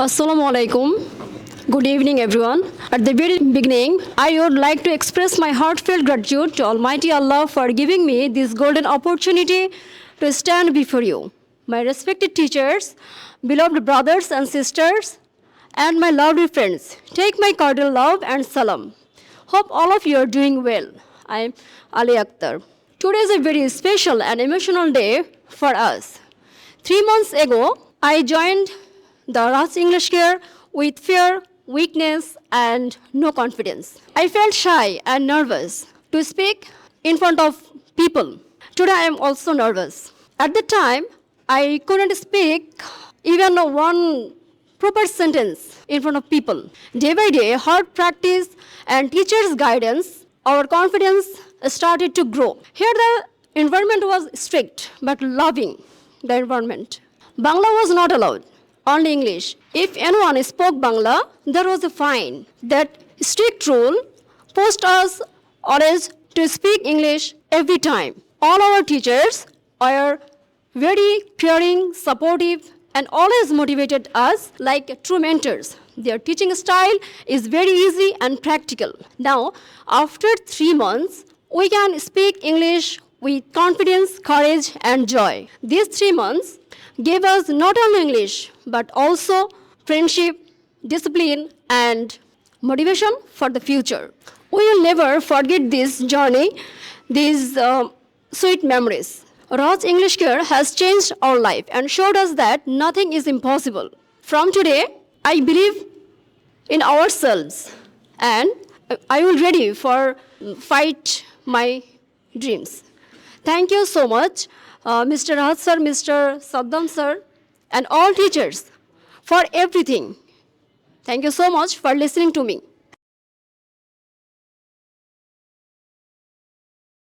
Assalamu alaikum. Good evening, everyone. At the very beginning, I would like to express my heartfelt gratitude to Almighty Allah for giving me this golden opportunity to stand before you. My respected teachers, beloved brothers and sisters, and my lovely friends, take my cordial love and salam. Hope all of you are doing well. I am Ali Akhtar. Today is a very special and emotional day for us. 3 months ago, I joined the Raj English Care with fear, weakness, and no confidence. I felt shy and nervous to speak in front of people. Today I am also nervous. At the time, I couldn't speak even one proper sentence in front of people. Day by day, hard practice and teachers' guidance, our confidence started to grow. Here the environment was strict but loving, the environment. Bangla was not allowed, only English. If anyone spoke Bangla, there was a fine. That strict rule forced us always to speak English every time. All our teachers are very caring, supportive, and always motivated us like true mentors. Their teaching style is very easy and practical. Now, after 3 months, we can speak English with confidence, courage, and joy. These 3 months gave us not only English, but also friendship, discipline, and motivation for the future. We will never forget this journey, these sweet memories. Raj English Care has changed our life and showed us that nothing is impossible. From today, I believe in ourselves and I will ready for fight my dreams. Thank you so much, Mr. Raj sir, Mr. Saddam sir, and all teachers for everything. Thank you so much for listening to me.